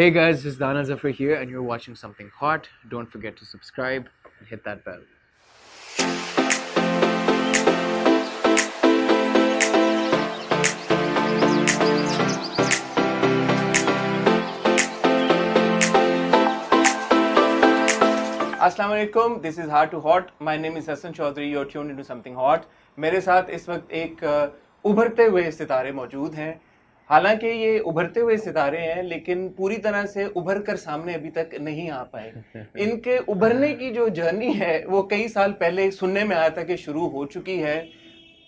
Hey guys, this is Danyal Zafar here, and you're watching something hot. Don't forget to subscribe and hit that bell. अस्सलाम वालेकुम, this is heart to hot. My name is Hasan Chaudhry. You are tuned into something hot. मेरे साथ इस वक्त एक उभरते हुए सितारे मौजूद हैं. हालांकि ये उभरते हुए सितारे हैं, लेकिन पूरी तरह से उभर कर सामने अभी तक नहीं आ पाए. इनके उभरने की जो जर्नी है वो कई साल पहले सुनने में आया था कि शुरू हो चुकी है.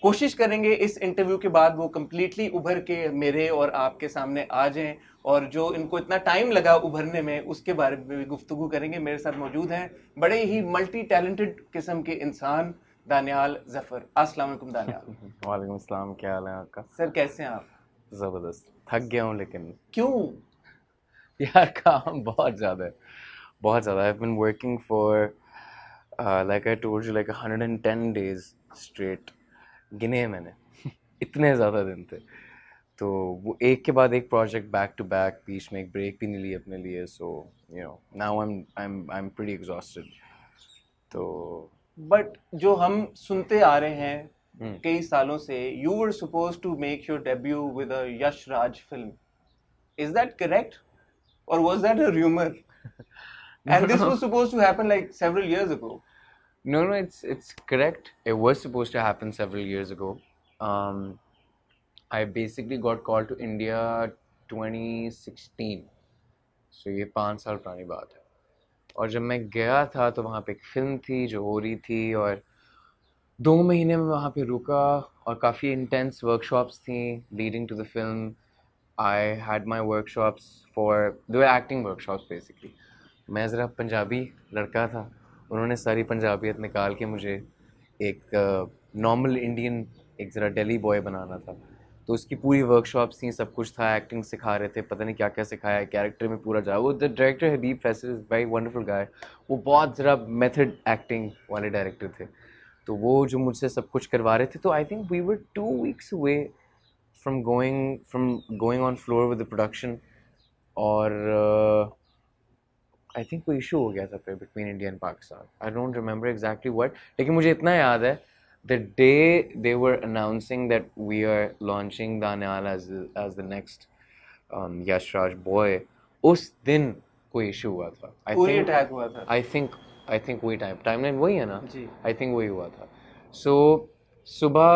कोशिश करेंगे इस इंटरव्यू के बाद वो कम्प्लीटली उभर के मेरे और आपके सामने आ जाएं, और जो इनको इतना टाइम लगा उभरने में उसके बारे में भी गुफ्तगू करेंगे. मेरे साथ मौजूद हैं बड़े ही मल्टी टैलेंटेड किस्म के इंसान दानियाल जफर. अस्सलाम वालेकुम दानियाल. वालेकुम अस्सलाम, क्या हाल है आपका? सर कैसे हैं आप? ज़बरदस्त. थक गया हूँ लेकिन. क्यों? यार काम बहुत ज़्यादा है, बहुत ज़्यादा. I've been working for like I told you, like 110 days straight. गिने हैं मैंने. इतने ज़्यादा दिन थे. तो वो एक के बाद एक प्रोजेक्ट बैक टू बैक, बीच में एक ब्रेक भी नहीं ली अपने लिए. So you know now I'm pretty exhausted. तो बट जो हम सुनते आ रहे हैं कई सालों से, you were suppose to make your debut with a Yash Raj film. Is that correct, or was that a rumor? And this was supposed to happen like several years ago. No, it's correct. It was supposed to happen several years ago. I basically got called to India 2016. So ये 5 साल पुरानी बात है. और जब मैं गया था तो वहाँ पे एक फिल्म थी जो हो रही थी, और 2 महीने में वहाँ पे रुका, और काफ़ी इंटेंस वर्कशॉप्स थी leading to the film. I had my workshops they were acting workshops basically. मैं ज़रा पंजाबी लड़का था, उन्होंने सारी पंजाबियत निकाल के मुझे एक नॉर्मल इंडियन, एक ज़रा दिल्ली बॉय बनाना था. तो उसकी पूरी वर्कशॉप्स थी, सब कुछ था, एक्टिंग सिखा रहे थे, पता नहीं क्या क्या सिखाया, कैरेक्टर में पूरा जा. वो the director Habib Faisal is very wonderful guy. वो बहुत ज़रा मेथड एक्टिंग वाले डायरेक्टर थे. तो वो जो मुझसे सब कुछ करवा रहे थे, तो I think we were 2 weeks away from going on floor with the production. और आई थिंक कोई इशू हो गया था फिर between India and Pakistan. I don't remember exactly what, लेकिन मुझे इतना याद है the day they were announcing that we are launching Danyal as the next Yash Raj boy, उस दिन कोई इशू हुआ था. पूरी अटैक हुआ था. आई थिंक वही टाइमलाइन वही है ना जी. आई थिंक वही हुआ था. सो सुबह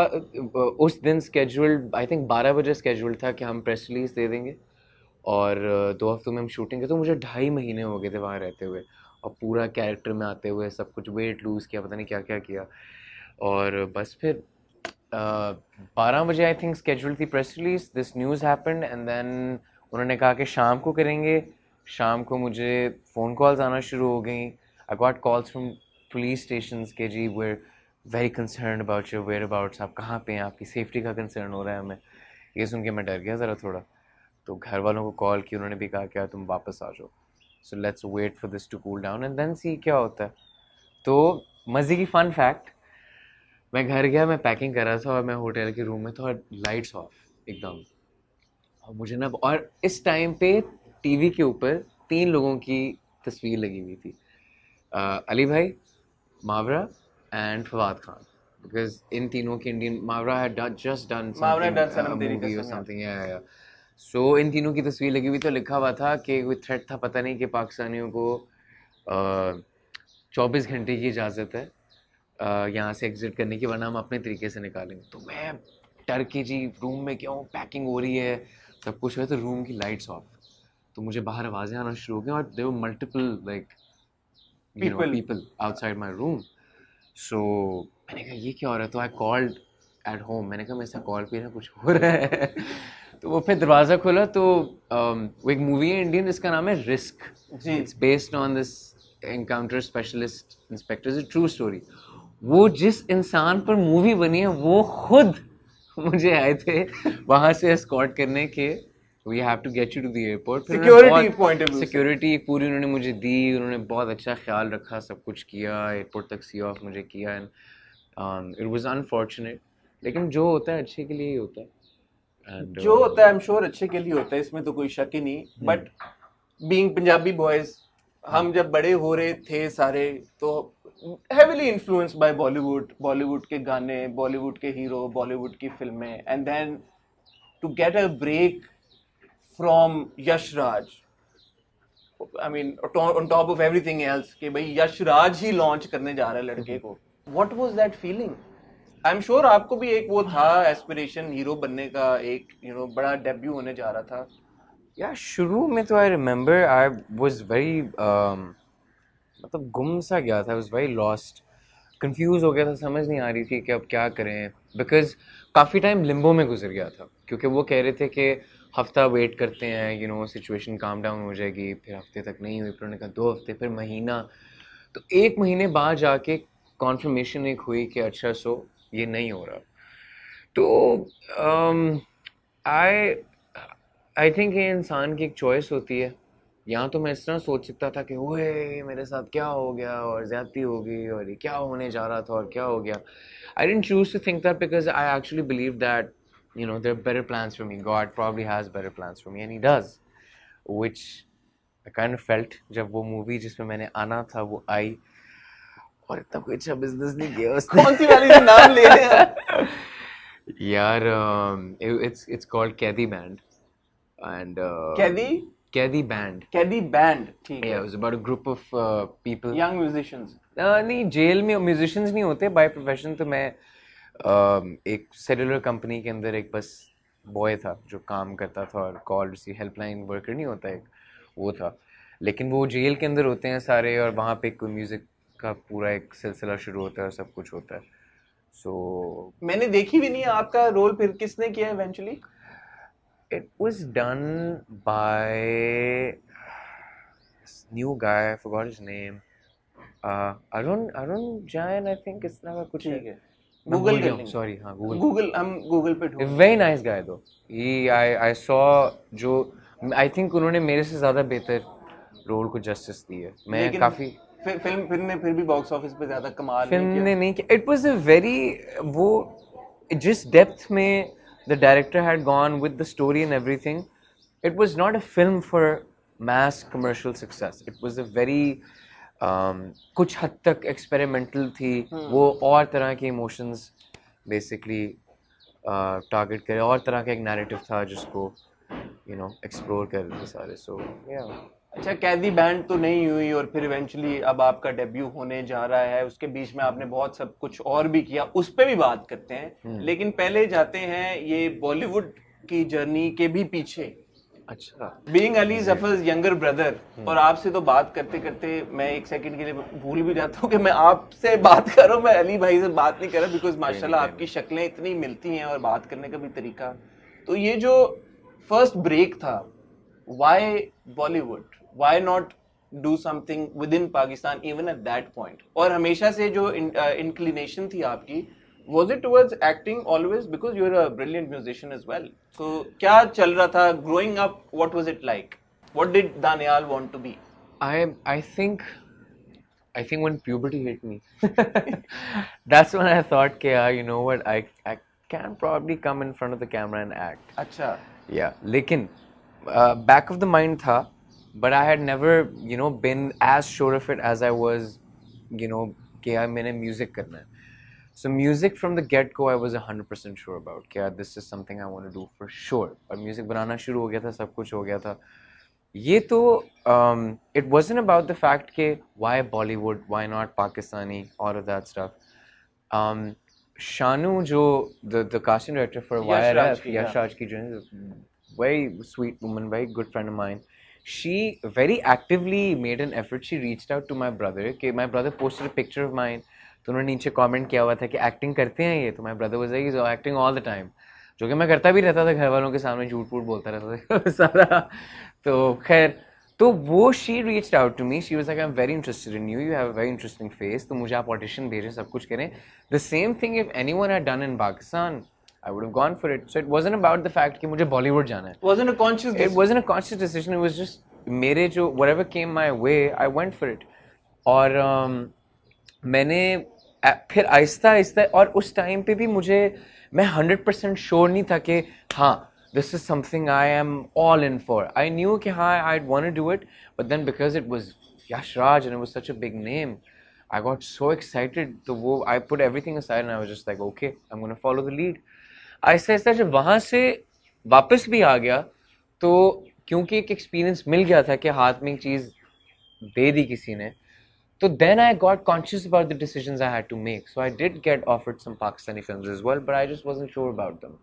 उस दिन स्केड्यूल्ड, आई थिंक 12 बजे स्केड्यूल्ड था कि हम प्रेस रिलीज दे देंगे, और 2 हफ्तों में हम शूटिंग के. तो मुझे 2.5 महीने हो गए थे वहाँ रहते हुए, और पूरा कैरेक्टर में आते हुए सब कुछ वेट लूज़ किया, पता नहीं क्या क्या किया. और बस फिर 12 बजे आई थिंक स्केड्यूल थी press release. This news happened, and then उन्होंने कहा कि शाम को करेंगे. शाम को मुझे फ़ोन कॉल्स आना शुरू हो गई. I got calls from police station के, जी were very concern about your whereabouts, आप कहाँ पे हैं, आपकी सेफ्टी का कंसर्न हो रहा है हमें. ये सुन के मैं डर गया ज़रा थोड़ा. तो घर वालों को कॉल की, उन्होंने भी कहा क्या तुम वापस आ जाओ. So let's wait for this to cool down and then see क्या होता है. तो मज़े की फ़न फैक्ट, मैं घर गया, मैं पैकिंग कर रहा था, और मैं होटल के रूम में था, और लाइट्स ऑफ एकदम. और मुझे ना, और इस टाइम पे टीवी के ऊपर 3 लोगों की तस्वीर लगी हुई थी, अली भाई, Mawra and Fawad Khan, because in तीनों की Indian, Mawra had just done movie or something. yeah. So इन तीनों की तस्वीर लगी हुई, तो लिखा हुआ था कि कोई थ्रेट था, पता नहीं, कि पाकिस्तानियों को 24 घंटे की इजाज़त है यहाँ से एग्जिट करने की, वरना हम अपने तरीके से निकालेंगे. तो मैं डर के जी रूम में क्यों, पैकिंग हो रही है, सब कुछ है, तो रूम की लाइट्स ऑफ. तो मुझे बाहर आवाज़ें आना शुरू हो गई, और there were multiple like people outside my room. So मैंने कहा ये क्या हो रहा है. तो आई कॉल्ड एट होम, मैंने कहा मेरे साथ कॉल पे ना कुछ हो रहा है. तो वो फिर दरवाज़ा खोला, तो वो एक मूवी है इंडियन जिसका नाम है risk. It's based on this encounter specialist inspector, it's a true story. वो जिस इंसान पर मूवी बनी है वो खुद मुझे आए थे वहाँ से एस्कॉर्ट करने के. We have to get you to the airport. Security point of view, security पूरी उन्होंने मुझे दी, उन्होंने बहुत अच्छा ख्याल रखा, सब कुछ किया, एयरपोर्ट तक सी ऑफ मुझे किया. एंड इट वाज अनफॉर्चुनेट, लेकिन जो होता है अच्छे के लिए ही होता है. जो होता है आई एम श्योर अच्छे के लिए होता है, इसमें तो कोई शक ही नहीं. बट बीइंग पंजाबी बॉयज, हम जब बड़े हो रहे थे सारे, तो heavily influenced by Bollywood, Bollywood के गाने, बॉलीवुड के हीरो, बॉलीवुड की फिल्में, and then to get a break from Yash Raj, I mean on top of everything else, कि भाई यश राज ही लॉन्च करने जा रहा है लड़के को, what was that feeling? I am sure आपको भी एक वो था एस्पिरेशन हीरो बनने का, एक बड़ा डेब्यू होने जा रहा था. या शुरू में तो I remember I was very मतलब गुम सा गया था, I was very lost, confuse हो गया था, समझ नहीं आ रही थी कि अब क्या करें, बिकॉज काफ़ी टाइम लिम्बो में गुजर गया था, क्योंकि वो कह रहे थे कि हफ्ता वेट करते हैं, सिचुएशन काम डाउन हो जाएगी, फिर हफ्ते तक नहीं हुई, फिर उन्होंने कहा 2 हफ्ते, फिर महीना, तो 1 महीने बाद जाके कॉन्फर्मेशन एक हुई कि अच्छा ये नहीं हो रहा. तो आई आई थिंक ये इंसान की एक चॉइस होती है. यहाँ तो मैं इस तरह सोच सकता था कि ओए मेरे साथ क्या हो गया और ज्यादती हो गई और ये क्या होने जा रहा था और क्या हो गया. I didn't choose to think that because I actually believe that there are better plans for me. God probably has better plans for me and he does, which I kind of felt जब वो movie जिसमें मैंने आना था वो आई, और इतना कोई अच्छा बिजनेस नहीं किया उसने. कौन सी वाली से नाम ले रहे हैं? यार it's called कैदी बैंड and कैदी बैंड. कैदी बैंड, ठीक Yeah, है. it was about a group of people. Young musicians. नहीं, जेल में म्यूजिशियंस नहीं होते बाय प्रोफेशन. तो मैं एक सेलुलर कंपनी के अंदर एक बस बॉय था जो काम करता था और कॉल रिसीव हेल्पलाइन वर्कर नहीं होता एक, वो था. लेकिन वो जेल के अंदर होते हैं सारे और वहाँ पे कोई म्यूजिक का पूरा एक सिलसिला शुरू होता है और सब कुछ होता है. सो मैंने देखी भी नहीं है आपका रोल, फिर किसने किया eventually? it was done by this new guy, I forgot his name. Arun Jain, I think इस तरह का कुछ है. ठीक है, गूगल कर लेंगे. सॉरी, हाँ गूगल, हम गूगल पे ढूंढ. वेरी नाइस गाय दो. I saw जो आई थिंक उन्होंने मेरे से ज्यादा बेहतर रोल को जस्टिस दी है. मैं काफी फिल्म ने फिर भी बॉक्स ऑफिस पे ज्यादा कमाल फिल्म ने नहीं किया. इट वाज अ वेरी वो जिस डेप्थ में the director had gone with the story and everything, it was not a film for mass commercial success. It was a very कुछ हद तक experimental थी. वो और तरह के emotions basically target करे, और तरह का एक narrative था जिसको explore कर रहे थे सारे. So yeah. अच्छा, कैदी बैंड तो नहीं हुई और फिर इवेंचुअली अब आपका डेब्यू होने जा रहा है. उसके बीच में आपने बहुत सब कुछ और भी किया, उस पे भी बात करते हैं. लेकिन पहले जाते हैं ये बॉलीवुड की जर्नी के भी पीछे. अच्छा, being Ali Zafar younger brother, और आपसे तो बात करते करते मैं एक सेकंड के लिए भूल भी जाता हूँ कि मैं आपसे बात कर रहा हूँ, मैं अली भाई से बात नहीं कर रहा, बिकॉज माशाल्लाह आपकी शक्लें इतनी मिलती हैं और बात करने का भी तरीका. तो ये जो फर्स्ट ब्रेक था, why Bollywood, why not do something with in Pakistan even at that point? और हमेशा से जो इंक्लिनेशन थी आपकी, was it towards acting always, because you're a brilliant musician as well? So क्या चल रहा था growing up? What was it like? What did Danyal want to be? I think when puberty hit me, that's when I thought, you know what, I can probably come in front of the camera and act. अच्छा. Yeah, लेकिन back of the mind था, but I had never been as sure of it as I was कि यार मैंने music करना है. So music from the get-go I was 100% sure about कि यार this is something I want to do for sure. और music बनाना शुरू हो गया था, सब कुछ हो गया था. ये तो it wasn't about the fact कि why Bollywood, why not Pakistani, all of that stuff. Shanu जो the casting director for YRF, Yash Raj की जो है, very sweet woman, very good friend of mine. She very actively made an effort. She reached out to my brother. कि my brother posted a picture of mine. तो उन्होंने नीचे comment किया हुआ था कि एक्टिंग करते हैं ये. तो my brother was like acting all the time, जो कि मैं करता भी रहता था, घर वालों के सामने झूठ फूट बोलता रहता था सारा. तो खैर, तो वो she reached out to me, she was like I am very interested in you, you have a very interesting face, तो मुझे आप ऑडिशन भेजें, सब कुछ करें. The same thing if anyone had done in Pakistan, I would have gone for it. So it wasn't about the fact कि मुझे बॉलीवुड जाना है. Wasn't a conscious decision. It wasn't a conscious decision. It was just मेरे जो whatever came my way, I went for it. और मैंने फिर आहिस्ता आहिस्ता, और उस टाइम पे भी मैं 100% श्योर नहीं था कि हाँ this is something I am all in for. I knew कि हाँ I'd want to do it, but then because it was Yash Raj and it was such a big name, I got so excited. तो वो I put everything aside and I was just like, okay, I'm gonna follow the lead. ऐसा ऐसा जब वहाँ से वापस भी आ गया, तो क्योंकि एक एक्सपीरियंस मिल गया था कि हाथ में एक चीज़ दे दी किसी ने, so then I got conscious about the decisions I had to make. So I did get offered some Pakistani films as well, but I just wasn't sure about them.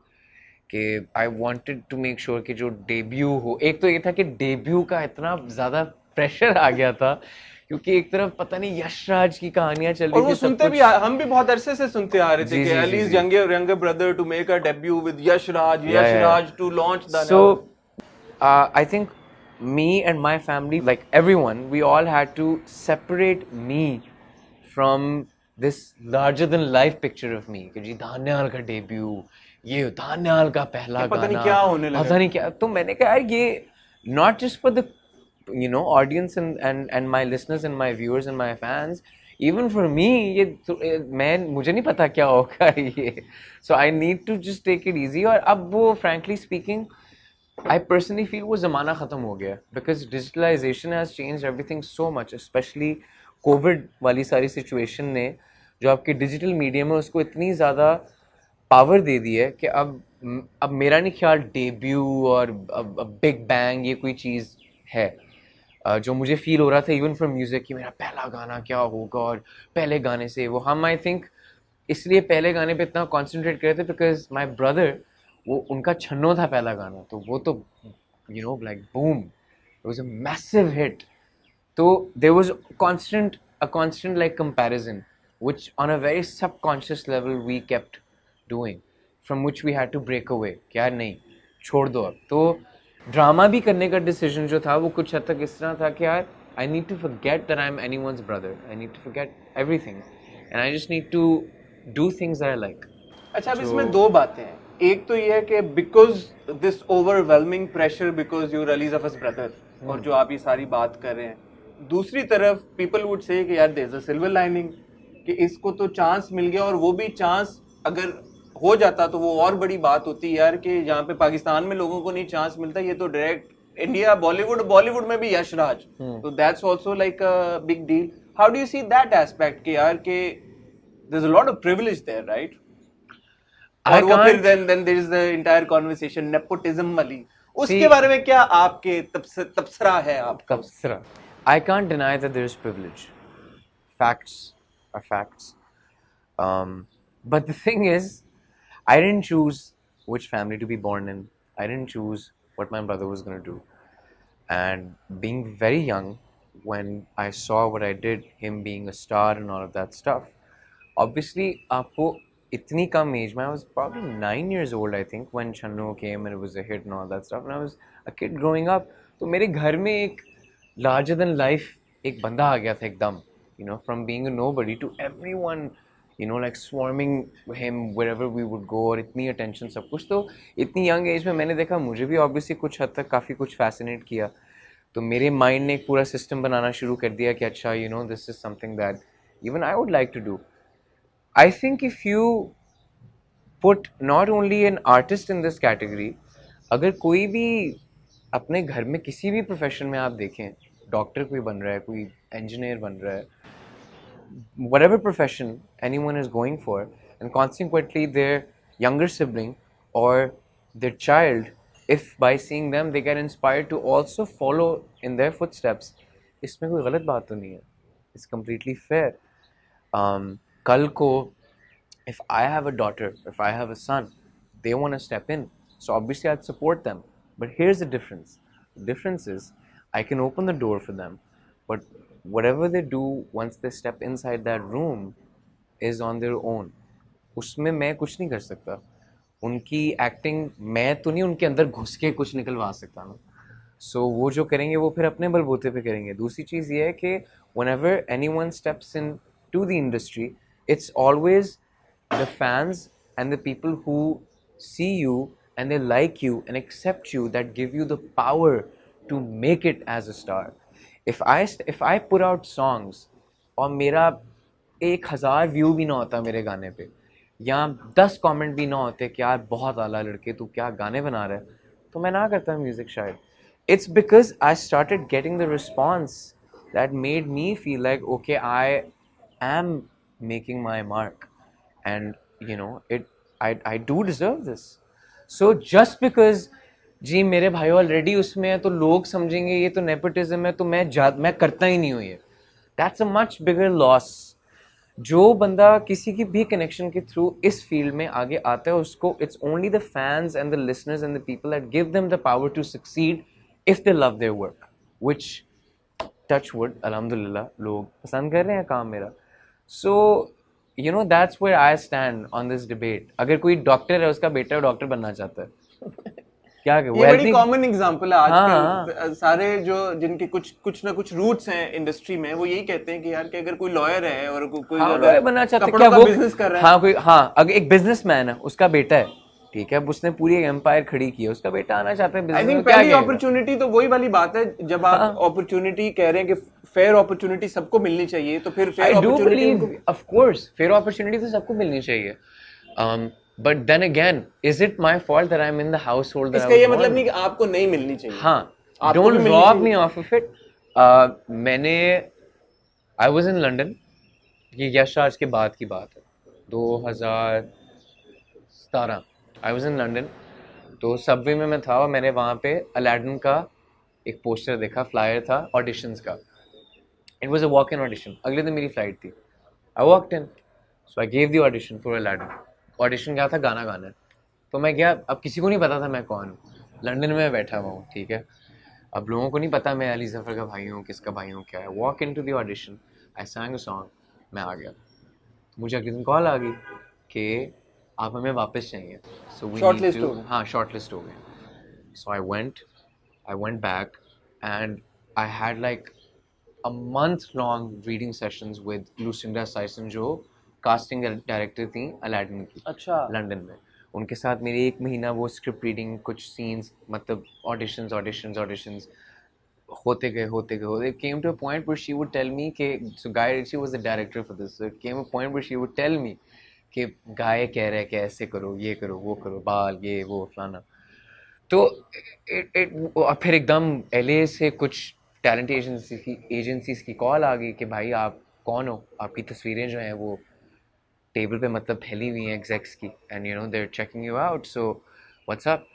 कि I wanted to make sure कि जो debut हो, एक तो ये था कि debut का इतना ज़्यादा प्रेशर आ गया था क्योंकि एक तरफ पता नहीं यश राज की कहानियां चल और रही वो थी, सब सुनते भी कुछ हम भी बहुत अरसे से सुनते आ रहे थे जी कि जी जी अलीज जी younger brother to make a debut with Yash yeah. Raj to launch the So I think me and my family, like everyone, we all had to separate me from this larger than life picture of me कि जी दान्याल का debut, ये दान्याल का पहला पता नहीं गाना, क्या होने लगा, पता नहीं क्या. तो मैंने कहा यार ये not just for the audience and my listeners and my viewers and my fans, even for me ये मैं मुझे नहीं पता क्या होगा ये. So I need to just take it easy. और अब वो frankly speaking I personally feel वो ज़माना ख़त्म हो गया because digitalization has changed everything so much, especially Covid वाली सारी सिचुएशन ने जो आपके डिजिटल मीडियम है उसको इतनी ज़्यादा पावर दे दी है कि अब मेरा नहीं ख्याल डेब्यू और बिग बैंग ये कोई चीज़ है. जो मुझे फील हो रहा था इवन फ्रॉम म्यूजिक कि मेरा पहला गाना क्या होगा और पहले गाने से वो हम आई थिंक इसलिए पहले गाने पे इतना कॉन्सेंट्रेट करे थे बिकॉज माई ब्रदर वो उनका छन्नो था पहला गाना, तो वो तो like boom, it was a massive hit. तो there was constant like comparison which on a very subconscious level we kept doing, from which we had to break away कि यार नहीं छोड़ दो अब. तो ड्रामा भी करने का डिसीजन जो था वो कुछ हद तक इस तरह था कि यार I need to forget that I'm anyone's brother. I need to forget everything and I just need to do things that I like. अच्छा अब इसमें दो बातें हैं. एक तो ये है कि because this overwhelming pressure because you release of us brother, और जो आप ये सारी बात कर रहे हैं, दूसरी तरफ पीपल वुड से कि यार there is a silver lining कि इसको तो चांस मिल गया, और वो भी चांस अगर हो जाता तो वो और बड़ी बात होती यार कि जहाँ पे पाकिस्तान में लोगों को नहीं चांस मिलता, ये तो डायरेक्ट इंडिया बॉलीवुड में भी यश राज, तो that's also like a big deal. How do you see that aspect कि यार कि there is a lot of privilege there, right? और वो फिर then there is the entire conversation nepotism वाली, उसके बारे में क्या आपके तबसरा है आपका? तबसरा, I can't deny that there is privilege. Facts are facts. But the thing is, I didn't choose which family to be born in. I didn't choose what my brother was going to do. And being very young, when I saw what I did, him being a star and all of that stuff, obviously, आपको इतनी कम as में, I was probably 9 years old, I think, when Channu came and it was a hit and all that stuff. And I was a kid growing up. तो मेरे घर में एक larger than life एक बंदा आ गया था एकदम, from being a nobody to everyone, like swarming him wherever we would go, और इतनी attention सब कुछ. तो इतनी young age में मैंने देखा, मुझे भी obviously कुछ हद तक काफ़ी कुछ fascinate किया. तो मेरे mind ने एक पूरा system बनाना शुरू कर दिया कि अच्छा, this is something that even I would like to do. I think if you put not only an artist in this category, अगर कोई भी अपने घर में किसी भी प्रोफेशन में आप देखें, डॉक्टर कोई बन रहा है, कोई इंजीनियर बन रहा है, whatever profession anyone is going for, and consequently their younger sibling or their child, if by seeing them they get inspired to also follow in their footsteps, इसमें कोई गलत बात तो नहीं है. It's completely fair. कल को if I have a daughter, if I have a son, they want to step in, so obviously I'd support them. But here's the difference. The difference is I can open the door for them, but whatever they do once they step inside that room is on their own. उसमें मैं कुछ नहीं कर सकता. उनकी acting मैं तो नहीं उनके अंदर घुस के कुछ निकलवा सकता ना. So वो जो करेंगे वो फिर अपने बलबूते पे करेंगे. दूसरी चीज़ ये है कि whenever anyone steps in to the industry, it's always the fans and the people who see you and they like you and accept you that give you the power to make it as a star. If I put out songs और मेरा 1000 view भी ना होता मेरे गाने पे, या 10 comment भी ना होते कि यार बहुत आला लड़के, तू क्या गाने बना रहा है, तो मैं ना करता म्यूजिक शायद. It's because I started getting the response that made me feel like, okay, I am making my mark, and you know it. I do deserve this. So just because जी मेरे भाई ऑलरेडी उसमें है तो लोग समझेंगे ये तो नेपोटिज्म है, तो मैं करता ही नहीं हूँ ये. That's a much bigger loss. जो बंदा किसी की भी कनेक्शन के थ्रू इस फील्ड में आगे आता है, उसको it's only the fans and the listeners and the people that give them the power to succeed if they love their work, which touch wood अल्हम्दुलिल्लाह लोग पसंद कर रहे हैं काम मेरा. So you know that's where I stand on this debate. अगर कोई डॉक्टर है, उसका बेटा डॉक्टर बनना चाहता है, क्या ये बड़ी कॉमन एग्जांपल है आजकल. हाँ. सारे जो जिनके कुछ ना कुछ रूट्स हैं इंडस्ट्री में, वो यही कहते हैं कि यार कि अगर कोई लॉयर है और कोई अगर बनना चाहता है, कपड़ों क्या का वो बिजनेस कर रहा है, हाँ कोई, हाँ अगर एक बिजनेसमैन है, उसका बेटा है, ठीक है, उसने पूरी एम्पायर खड़ी की है, उसका बेटा आना चाहता है आई बिजनेस थिंक में, क्या पहली कहेगा? अपॉर्चुनिटी तो वही वाली बात है, जब आप अपॉर्चुनिटी कह रहे हैं कि फेयर अपॉर्चुनिटी सबको मिलनी चाहिए, तो फिर fair I do opportunity believe, of course fair opportunity तो सबको मिलनी चाहिए. But then again, is it my fault that I am in the household that इसका ये मतलब नहीं कि आपको नहीं मिलनी चाहिए. हाँ, don't rob me of of it. मैंने आई वाज इन लंदन, ये यश राज के बाद की बात है, 2017. आई वाज इन लंदन, तो सबवे में मैं था और मैंने वहाँ पे अलादीन का एक पोस्टर देखा, फ्लायर था ऑडिशंस का. It was a walk in audition. अगले दिन मेरी फ्लाइट थी. I walked in, so I gave the audition for Aladdin. Audition क्या था, गाना गाना है. तो मैं गया. अब किसी को नहीं पता था मैं कौन हूँ, लंदन में बैठा हुआ हूँ, ठीक है. अब लोगों को नहीं पता मैं अली जफर का भाई हूँ, किसका भाई हूँ, क्या है. Walk into the audition, I sang a song, मैं आ गया. मुझे अगले दिन कॉल आ गई कि आप हमें वापस चाहिए. सो वी नीड टू, हाँ शॉर्ट लिस्ट हो गए. So I went back and I had like a month long reading sessions with Lucinda Syson, जो कास्टिंग डायरेक्टर थी अलादीन की. अच्छा. लंदन में उनके साथ मेरे 1 महीना वो स्क्रिप्ट रीडिंग, कुछ सीन्स, मतलब ऑडिशंस होते came to a point where she would tell me कि so Guy Ritchie was the director for this, so it came a point where she would tell me कि गाय कह रहा है कि ऐसे करो, ये करो, वो करो, बाल ये वो फलाना. तो फिर एकदम LA से कुछ टैलेंट एजेंसीज की कॉल आ गई कि भाई आप कौन हो, आपकी तस्वीरें जो हैं वो टेबल पे मतलब फैली हुई हैं एग्जैक्स की, and you know they are checking you out, so what's up.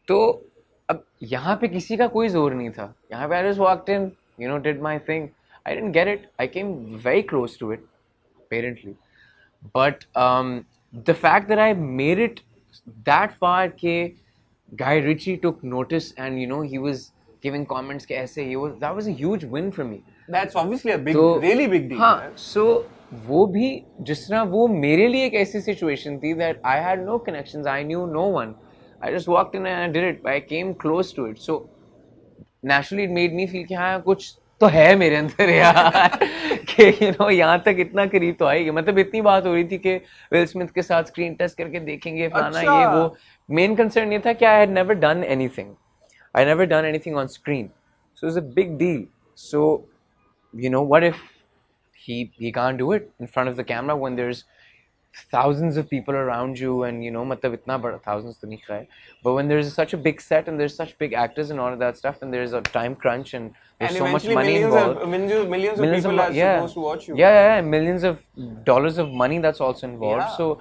तो अब यहाँ पे किसी का कोई जोर नहीं था. यहाँ पे I just walked in, you know, did my thing. I didn't get it. I came very close to it apparently, but the fact that I made it that far ke Guy Ritchie took notice and you know he was giving comments ke aise, that was a huge win for me. That's obviously a big, really big deal. हाँ, so वो भी जिस तरह वो मेरे लिए एक ऐसी situation थी that I had no connections, I knew no one, I just walked in and I did it, I came close to it, so naturally it made me feel कि हाँ कुछ तो है मेरे अंदर यार कि यू नो यहाँ तक इतना करीब तो आएगी. मतलब इतनी बात हो रही थी कि विल स्मिथ के साथ स्क्रीन टेस्ट करके देखेंगे फलाना. अच्छा. ये वो मेन कंसर्न ये था कि I had never done anything on screen, so it's a big deal. So you know what if he can't do it in front of the camera when there's thousands of people around you, and you know मतलब इतना बड़ा, thousands तो नहीं है, but when there's such a big set and there's such big actors and all of that stuff and there's a time crunch and there's so much money involved, millions of people are supposed to watch you. Yeah, millions of dollars of money that's also involved. Yeah. So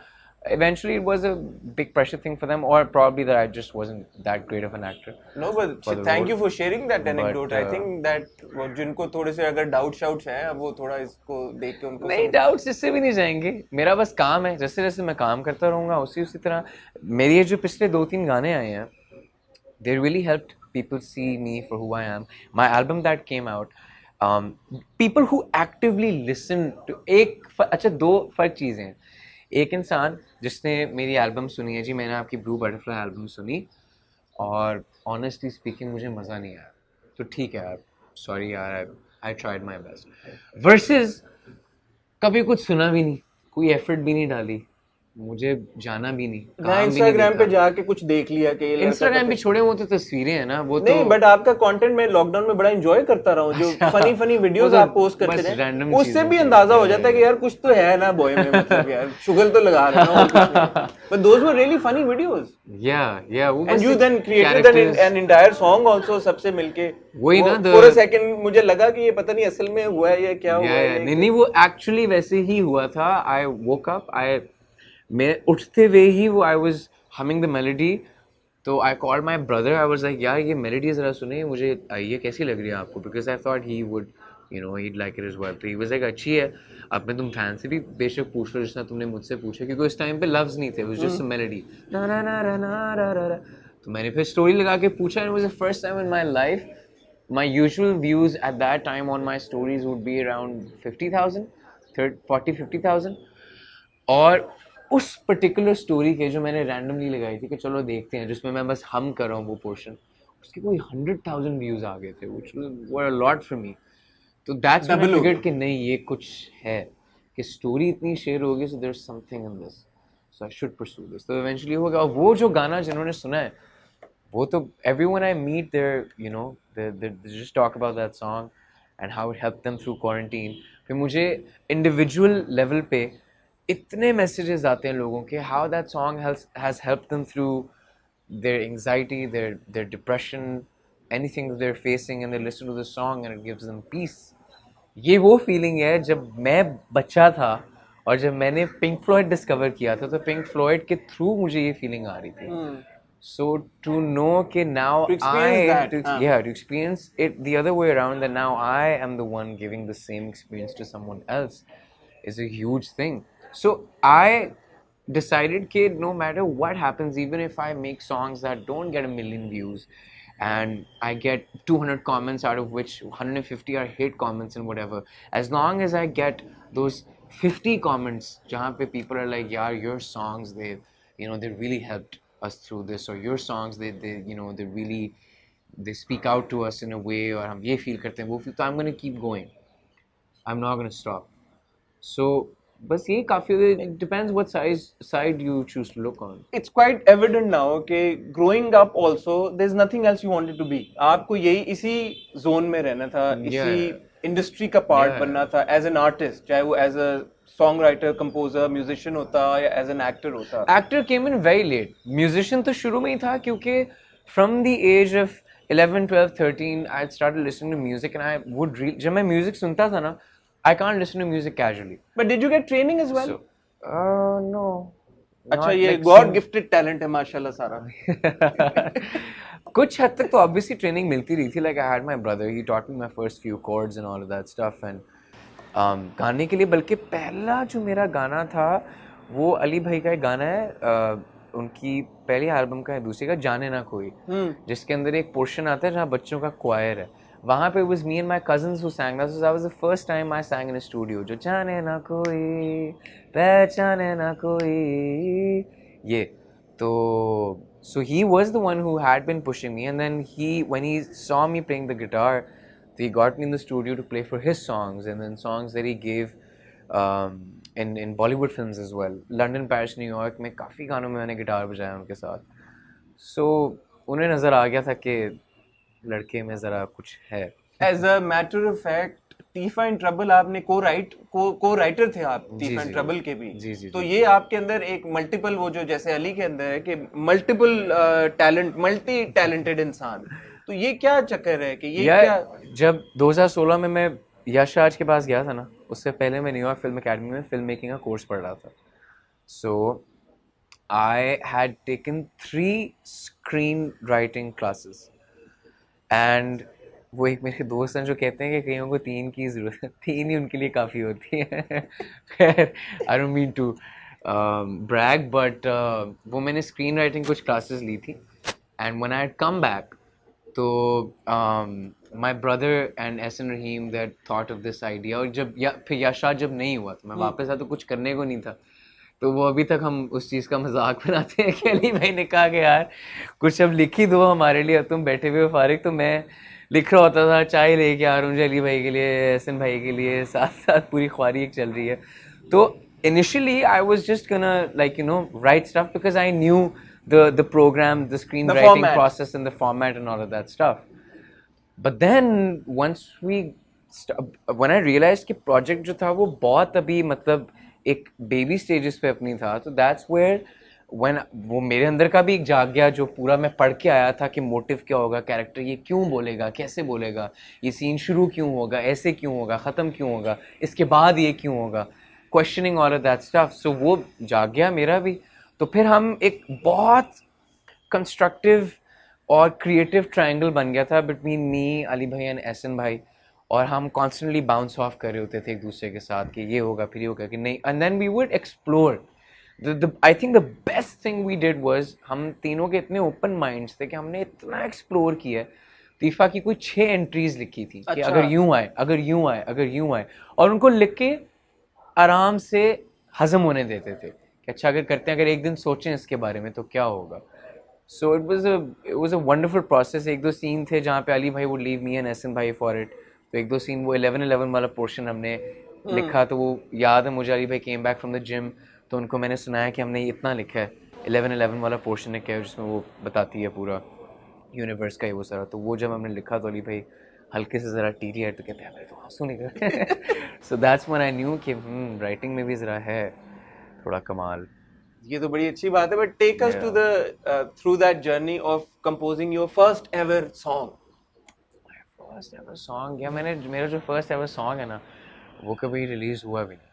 eventually it was a big pressure thing for them, or probably that I just wasn't that great of an actor. No, but thank you for sharing that anecdote. I think that वो जिनको थोड़े से अगर doubt shouts हैं, अब वो थोड़ा इसको देख के उनको नहीं, डाउट्स इससे भी नहीं जाएंगे. मेरा बस काम है, जैसे जैसे मैं काम करता रहूँगा उसी तरह मेरी ये जो पिछले 2-3 गाने आए हैं, they really helped people see me for who I am. My album that came out, people who actively listen to, अच्छा 2 फर्क चीज़ें हैं. एक इंसान जिसने मेरी एल्बम सुनी है, जी मैंने आपकी ब्लू बटरफ्लाई एल्बम सुनी और ऑनेस्टली स्पीकिंग मुझे मज़ा नहीं आया, तो ठीक है यार, सॉरी यार, I tried my best. Versus कभी कुछ सुना भी नहीं, कोई एफर्ट भी नहीं डाली, मुझे जाना भी नहीं, ना काम भी नहीं इंस्टाग्राम पे देखा। जाके कुछ देख लिया कि ये लड़का इंस्टाग्राम पे पता छोड़े, वो तो तस्वीरें हैं ना, वो तो नहीं, बट आपका कंटेंट मैं लॉकडाउन में बड़ा एंजॉय करता रहा हूँ, जो अच्छा, फनी फनी वो वीडियोस तो आप पोस्ट करते बस रहे, रैंडम उससे चीजें भी थी। अंदाजा हो जाता है कि यार कुछ तो है ना बॉय में, मतलब यार शुगर तो लगा रहे ना, और कुछ नहीं है। But those were really funny videos, या वो एंड बस you then created characters, an entire song also सबसे मिलके। वही वो ना फॉर अ द सेकंड मुझे लगा कि ये पता नहीं असल में हुआ है या क्या हुआ है या ये नहीं कि नहीं, वो एक्चुअली वैसे ही हुआ था। आई वोक अप, आई मैं उठते हुए ही वो I was humming the melody, तो I called my brother, I was like यार ये मेलोडी जरा सुनिए मुझे, ये कैसी लग रही है आपको, because I thought he would you know he'd like it as well. तो ही वाज लाइक अच्छी है। अब मैं तुम फैन से भी बेशक पूछ लो जितना तुमने मुझसे पूछा, क्योंकि उस टाइम पे लफ्ज नहीं थे, it was just a melody, ना ना ना ना ना ना। तो मैंने फिर स्टोरी लगा के पूछा, and it was the first time in my life my usual views at that time on my stories would be around 50,000, 40 50,000, और उस पर्टिकुलर स्टोरी के जो मैंने रैंडमली लगाई थी कि चलो देखते हैं, जिसमें मैं बस हम कर रहा हूँ वो पोर्शन, उसके कोई 100,000 व्यूज आ गए थे, which were a lot for me. तो दैट्स व्हेन आई डबल हो फिगर्ड गया। कि नहीं ये कुछ है, कि स्टोरी इतनी शेयर होगी, so there is something in this, so I should pursue this. तो इवेंचुअली हो गया। और वो जो गाना जिन्होंने सुना है, वो तो everyone I meet there, you know, they just talk about that song and how it helped them through quarantine. फिर मुझे individual level पे इतने messages आते हैं लोगों के, how that song has helped them through their anxiety, their depression, anything that they're facing, and they listen to the song and it gives them peace. ये वो फीलिंग है जब मैं बच्चा था और जब मैंने पिंक फ्लॉयड डिस्कवर किया था, तो पिंक फ्लॉयड के थ्रू मुझे ये फीलिंग आ रही थी। So to know कि now टू एक्सपीरियंस दैट, हाँ। yeah, to experience it the other way around, that now I am the one giving the same experience to someone else is a huge thing. So I decided that no matter what happens, even if I make songs that don't get a million views and I get 200 comments, out of which 150 are hate comments and whatever, as long as I get those 50 comments jahan pe people are like, yeah, your songs, they really helped us through this, or your songs, they really, they speak out to us in a way, or हम ये feel करते हैं वो feel, तो I'm gonna keep going, I'm not gonna stop. So बस ये काफी, it depends what side you choose to look on. It's quite evident now कि growing up also there is nothing else you wanted to be, आपको यही इसी zone में रहना था, इसी Yeah, इंडस्ट्री का पार्ट yeah. बनना था एज एन आर्टिस्ट, चाहे वो as a song writer, composer, musician होता या एज एन एक्टर होता। Actor came in very late. Musician तो शुरू में ही था, क्योंकि from the age of 11, 12, 13 I had started listening to music, and I would जब मैं music सुनता था ना, I can't listen to music casually. But did you get training as well? So no, अच्छा, not ये like गॉड गिफ्टेड टैलेंट है माशाल्लाह सारा। कुछ हद तक तो obviously training मिलती रही थी, like I had my brother, he taught me my first few chords and all of that stuff, and गाने के लिए, बल्कि पहला जो मेरा गाना था वो अली भाई का एक गाना है, उनकी पहली एल्बम का है, दूसरी का जाने ना कोई, जिसके अंदर एक पोर्शन आता है जहाँ बच्चों का क्वायर है, वहाँ पे was me and my cousins who sang that. So that was the first time I sang in a studio, जो जाने ना कोई पहचाने ना कोई, ये तो so he was the one who had been pushing me, and then when he saw me playing the guitar, he got me in the studio to play for his songs, and then songs that he gave in Bollywood films as well. London, Paris, New York में काफ़ी गानों में मैंने guitar बजाया उनके साथ. So उन्हें नज़र आ गया था कि लड़के में ज़रा कुछ है. As a matter of fact, Teefa in trouble आपने को राइटर थे आप टीफा इन ट्रबल के भी, तो ये आपके अंदर एक मल्टीपल, वो जो जैसे अली के अंदर है कि मल्टीपल टैलेंट, मल्टी टैलेंटेड इंसान, तो ये क्या चक्कर है कि ये क्या? जब 2016 में मैं यश राज के पास गया था ना, उससे पहले मैं न्यूयॉर्क फिल्म एकेडमी में फिल्म मेकिंग का कोर्स पढ़ रहा था. So I had taken 3 screen writing classes, and वो एक मेरे दोस्त हैं जो कहते हैं कि कईयों को 3 की ज़रूरत है, 3 ही उनके लिए काफ़ी होती है. खैर, I don't mean to brag, but वो मैंने स्क्रीन राइटिंग कुछ क्लासेस ली थी, and when I had come back, तो my brother and Ehsan Rahim that thought of this idea, और फिर यशाद जब नहीं हुआ तो मैं वापस आया, तो कुछ करने को नहीं था, तो वो अभी तक हम उस चीज़ का मजाक बनाते हैं कि अली भाई ने कहा कि यार कुछ अब लिख ही दो हमारे लिए, अब तुम बैठे हुए हो फारिग. तो मैं लिख रहा होता था, चाय लेके आ रहा हूँ अली भाई के लिए, एहसन भाई के लिए, साथ साथ पूरी ख्वारी एक चल रही है. तो initially I was just gonna like write stuff because I knew the program, the screenwriting format. process and the format and all of that stuff. But then once when I realized कि project जो था वो बहुत अभी मतलब एक baby stages पे अपनी था, तो that's where when वो मेरे अंदर का भी एक जाग गया जो पूरा मैं पढ़ के आया था कि मोटिव क्या होगा, कैरेक्टर ये क्यों बोलेगा, कैसे बोलेगा, ये सीन शुरू क्यों होगा, ऐसे क्यों होगा, ख़त्म क्यों होगा, इसके बाद ये क्यों होगा, questioning all of that stuff. So वो जाग गया मेरा भी. तो फिर हम एक बहुत कंस्ट्रक्टिव और क्रिएटिव ट्रायंगल बन गया था बिटवीन मी, अली भाई एंड एहसन भाई. और हम कॉन्स्टेंटली बाउंस ऑफ कर रहे होते थे एक दूसरे के साथ कि ये होगा फिर ये होगा कि नहीं. And then we would explore. I think the best thing we did was हम तीनों के इतने ओपन माइंड्स थे कि हमने इतना एक्सप्लोर किया. तीफा की कोई 6 एंट्रीज लिखी थी कि अगर यूं आए, अगर यूं आए, अगर यूं आए, और उनको लिख के आराम से हजम होने देते थे कि अच्छा अगर करते हैं, अगर एक दिन सोचें इसके बारे में तो क्या होगा. So it was a wonderful process. एक दो सीन थे जहाँ पे अली भाई would leave me and Ahsan भाई फॉर इट. तो एक दो सीन वो 11-11 वाला पोर्शन हमने लिखा. तो वो याद है मुझे, अली भाई came back from the gym तो उनको मैंने सुनाया कि हमने इतना लिखा है. 11-11 वाला पोर्शन है क्या, जिसमें वो बताती है पूरा यूनिवर्स का ही वो सारा. तो वो जब हमने लिखा तो अली भाई हल्के से ज़रा टीरी है तो कहते हैं तो आंसू निकल. So that's when I knew कि राइटिंग में भी ज़रा है थोड़ा कमाल. ये तो बड़ी अच्छी बात है. But take us to the through that journey of composing your first ever song. First ever song, या मेरा जो फर्स्ट एवर सॉन्ग है ना वो कभी रिलीज हुआ भी नहीं.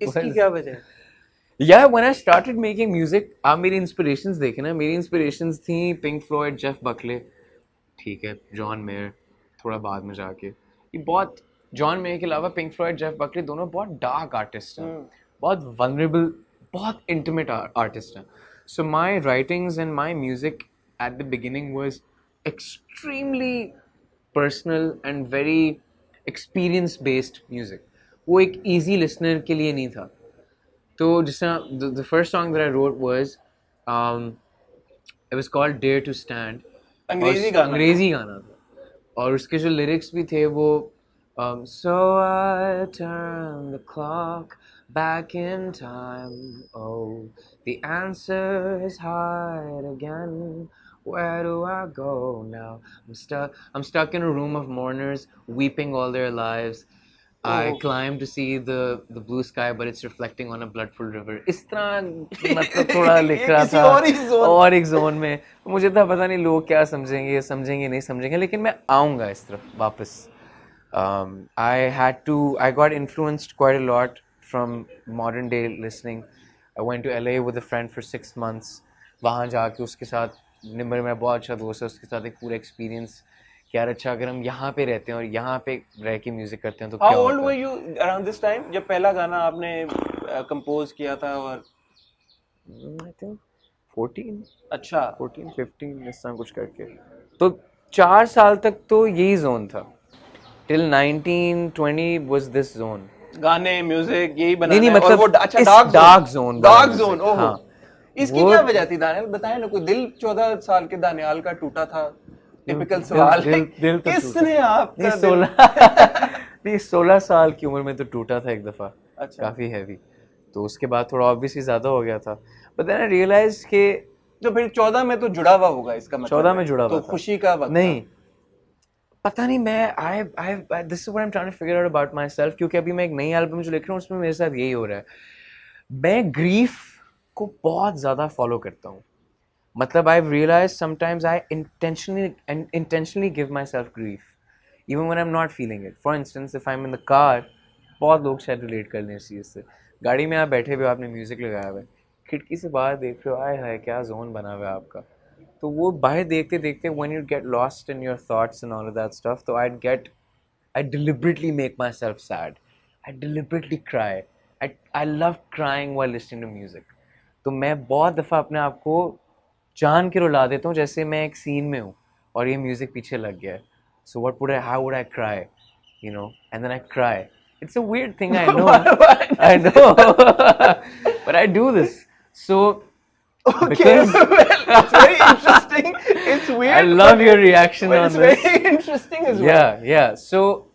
इसकी क्या वजह है? Yeah, when I started making music, आप मेरी इंस्पिरेशंस देखें ना. मेरी इंस्पिरेशंस थी पिंक फ्लॉयड, जेफ बकले, ठीक है, जॉन मेयर थोड़ा बाद में जाके. ये बहुत, जॉन मेयर के अलावा पिंक फ्लॉयड, जेफ बकले दोनों बहुत डार्क आर्टिस्ट हैं, बहुत वनरेबल, बहुत इंटीमेट आर्टिस्ट हैं. So my writings and my music at the beginning was extremely personal and very experience based music. वो एक ईजी लिसनर के लिए नहीं था. तो जिस तरह the first song that I wrote was it was called dare to stand. अंग्रेजी गाना था. और उसके जो लिरिक्स भी थे वो so I turn the clock back in time, oh the answers hide again, where do I go now, I'm stuck in a room of mourners weeping all their lives. I climb to see the blue sky but it's reflecting on a blood-filled river. इस तरह मतलब थोड़ा लिख रहा था और एक zone में. मुझे था पता नहीं लोग क्या समझेंगे, समझेंगे नहीं समझेंगे, लेकिन मैं आऊँगा इस तरफ वापस. I got influenced quite a lot from modern day listening. I went to LA with a friend for 6 months. वहाँ जाके उसके साथ निम्बर में बहुत अच्छा दोस्त है, उसके साथ एक पूरा एक्सपीरियंस. यार अच्छा अगर हम यहाँ पे रहते हैं और यहाँ पे रह के म्यूजिक करते हैं तो क्या होता है. How old were you around this time जब पहला गाना आपने कंपोज किया था? और I think 14. अच्छा 14-15 इस तरह कुछ करके. तो 4 साल तक तो यही जोन था. Till 19-20 was this zone. गाने म्यूजिक यही बनाना. नहीं मतलब वो अच्छा डार्क जोन. ओह इसकी क्या वजह थी दानियाल? बताएं ना. कोई दिल 14 साल के दानियाल का टूटा था? टिपिकल सवाल है. दिल तो किसने आपका 16 साल की उम्र में तो टूटा था एक दफा. अच्छा. काफी हैवी. तो उसके बाद थोड़ा ऑब्वियसली ज्यादा हो गया था. बट देन आई रियलाइज कि तो फिर 14 में तो जुड़ा हुआ होगा. इसका मतलब 14 में जुड़ा हुआ तो था. खुशी का वक्त नहीं पता नहीं. मैं this is what I am trying to figure out about myself. क्योंकि अभी मैं एक नई एल्बम जो लिख रहा हूँ उसमें मेरे साथ यही हो रहा है. मैं ग्रीफ को बहुत ज्यादा फॉलो करता हूँ. मतलब I've realized sometimes I intentionally give myself grief even when I'm not feeling it. For instance, if I'm in the car, बहुत लोग शायद रिलेट कर लें इस चीज़ से. गाड़ी में आप बैठे हुए, आपने म्यूजिक लगाया हुआ है, खिड़की से बाहर देख रहे हो, आए हाय क्या जोन बना हुआ है आपका. तो वो बाहर देखते देखते when you get lost in your thoughts and all of that stuff, तो I deliberately make myself sad. I deliberately cry. I love crying while listening to music. तो मैं बहुत दफ़ा अपने आप को जान के रुला देता हूँ जैसे मैं एक सीन में हूँ और ये म्यूजिक पीछे लग गया है. So how would I cry, you know? And then I cry. It's a weird thing, I know. I know. But I do this. So okay, because well, it's very interesting. It's weird. I love your reaction on it's this. Very interesting as well. Yeah. So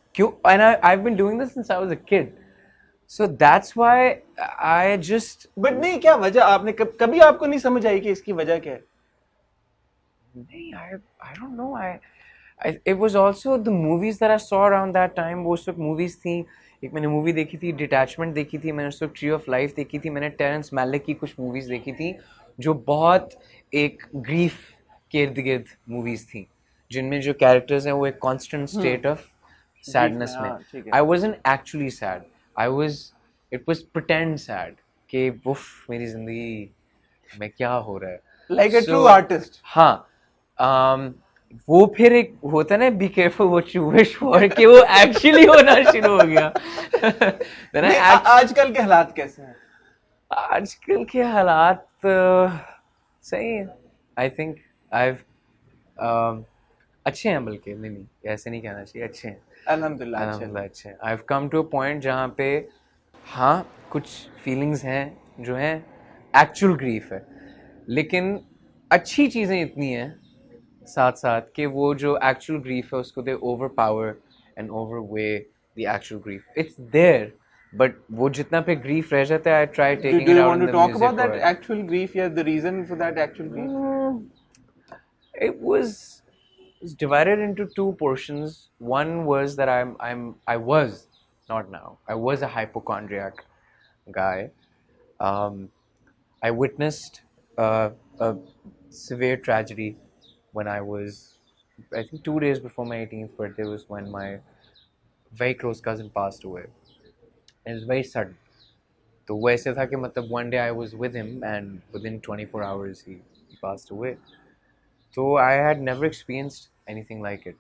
I've been doing this since I was a kid. So that's why I just but नहीं, क्या वजह आपने कभी आपको नहीं समझ आई कि इसकी वजह क्या है? नहीं, I don't know. It was also the movies that I saw around that time. वो उस वक्त movies थी. एक मैंने मूवी देखी थी डिटैचमेंट देखी थी, मैंने उस वक्त ट्री ऑफ लाइफ देखी थी, मैंने टेरेंस मैलिक की कुछ मूवीज देखी थी जो बहुत एक ग्रीफ के इर्द गिर्द मूवीज थी, जिनमें जो कैरेक्टर्स हैं वो एक कांस्टेंट स्टेट ऑफ ग्रीफ में, सैडनेस में. हाँ ठीक है. आई wasn't actually sad, I was it was pretend sad कि उफ मेरी जिंदगी में क्या हो रहा है. Like a true artist. हाँ. um, वो फिर एक होता है ना, be careful what you wish for, कि वो एक्चुअली होना शुरू हो गया. आजकल के हालात कैसे हैं? आजकल के हालात सही है. आई थिंक आई अच्छे हैं, बल्कि नहीं ऐसे नहीं कहना चाहिए, अच्छे हैं अल्हम्दुलिल्लाह अच्छे हैं. I have come to a point जहाँ पे हाँ कुछ फीलिंग्स हैं जो हैं एक्चुअल ग्रीफ है, लेकिन अच्छी चीज़ें इतनी हैं साथ साथ कि वो जो एक्चुअल ग्रीफ है उसको they over power and over weigh the actual grief. It's there, but वो जितना पे ग्रीफ रह जाता है, I try taking it out in the music. Do you want to talk about that actual grief? Yeah, the reason for that actual grief? It was divided into two portions. One was that I was, not now, I was a hypochondriac guy. I witnessed a severe tragedy when I was, I think 2 days before my 18th birthday was when my very close cousin passed away. It was very sudden. तो वो ऐसे था कि मतलब one day I was with him and within 24 hours he passed away. So I had never experienced anything like it,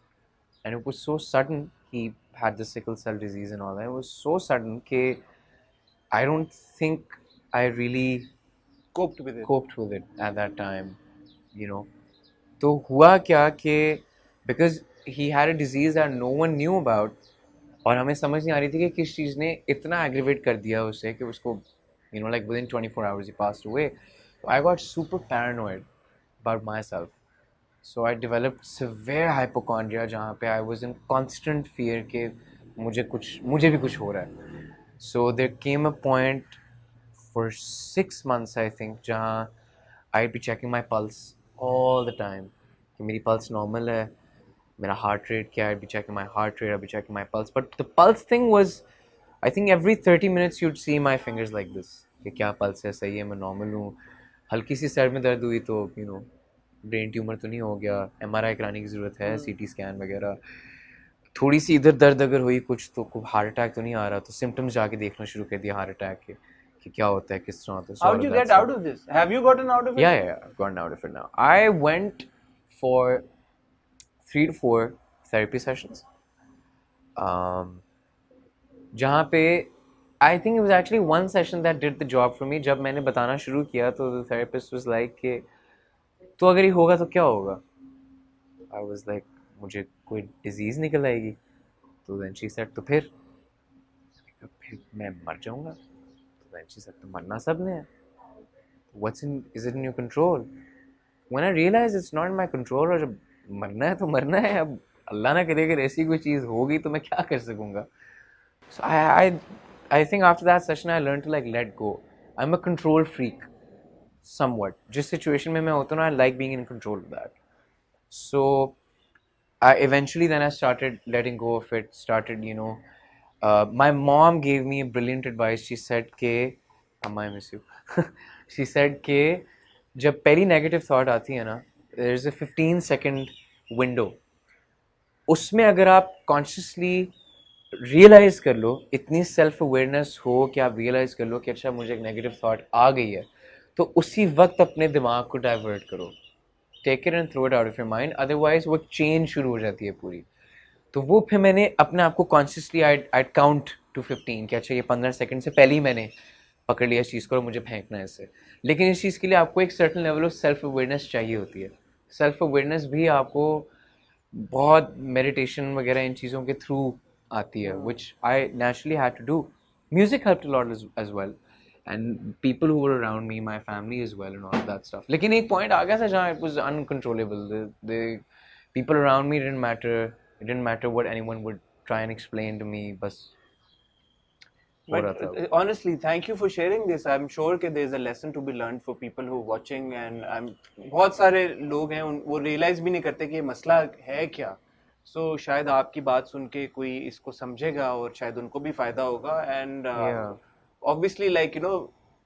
and it was so sudden. He had the sickle cell disease and all that. It was so sudden that I don't think I really coped with it at that time, you know. तो हुआ क्या कि because he had a disease that no one knew about, और हमें समझ नहीं आ रही थी कि किस चीज़ ने इतना एग्रीवेट कर दिया उसे कि उसको, you know, like within 24 hours he passed away. So I got super paranoid about myself. So I developed severe hypochondria जहाँ पे I was in constant fear कि मुझे भी कुछ हो रहा है. So there came a point for 6 months I think जहाँ I'd be checking my pulse all the time कि मेरी pulse normal है, मेरा heart rate क्या है. I'd be checking my heart rate, I'd be checking my pulse. But the pulse thing was, I think every 30 minutes you'd see my fingers like this कि क्या pulse है, सही है, मैं normal हूँ. हल्की सी सर में दर्द हुई तो you know ब्रेन ट्यूमर तो नहीं हो गया, MRI कराने की ज़रूरत है, CT स्कैन वगैरह. थोड़ी सी इधर दर्द अगर हुई कुछ तो हार्ट अटैक तो नहीं आ रहा, तो सिम्टम्स जाके देखना शुरू कर दिया हार्ट अटैक के कि क्या होता है, किस तरह होता है. How did you get out of this? Have you gotten out of it? Yeah, I've gotten out of it now. I went for 3 to 4 therapy sessions. जहाँ पे I think it was actually one session that did the job for me. जब मैंने बताना शुरू किया तो the therapist was like कि तो अगर ये होगा तो क्या होगा. I was like मुझे कोई डिजीज़ निकल आएगी. तो then she said तो फिर मैं मर जाऊँगा. तो then she said तो मरना सब ने है. Is it in your control? When I realized it's not in my control, और जब मरना है तो मरना है. अब अल्लाह ना करे अगर ऐसी कोई चीज़ होगी तो मैं क्या कर सकूँगा. So I think after that session I learned to like let go. I'm a control freak somewhat. जिस situation में मैं होता हूँ I like being in control of that. So I eventually then I started letting go of it. Started, you know, my mom gave me a brilliant advice. She said के I miss you. She said के जब पहली negative thought आती है ना, there's a 15-second window. उसमें अगर आप consciously realize कर लो, इतनी self awareness हो कि आप realize कर लो कि अच्छा मुझे एक negative thought आ गई है, तो उसी वक्त अपने दिमाग को divert करो. Take it and throw it out of your mind. Otherwise वो chain शुरू हो जाती है पूरी. तो वो फिर मैंने अपने आप को consciously I'd count to 15 कि अच्छा ये 15 सेकंड से पहले ही मैंने पकड़ लिया इस चीज़ को और मुझे फेंकना है इससे. लेकिन इस चीज़ के लिए आपको एक certain level of self awareness चाहिए होती है. सेल्फ अवेयरनेस भी आपको बहुत मेडिटेशन वगैरह इन चीज़ों के थ्रू आती है, which I naturally had to do. Music helped a lot as well, and people who were around me, my family as well, and all of that stuff. लेकिन एक point आ गया था जहाँ it was uncontrollable. The people around me didn't matter. It didn't matter what anyone would try and explain to me. बस हो रहा था। But honestly, thank you for sharing this. I'm sure that there's a lesson to be learned for people who are watching, and बहुत सारे लोग हैं वो realize भी नहीं करते कि ये मसला है क्या. So शायद आपकी बात सुन के कोई इसको समझेगा और शायद उनको भी फायदा होगा. And Yeah. obviously, like you know,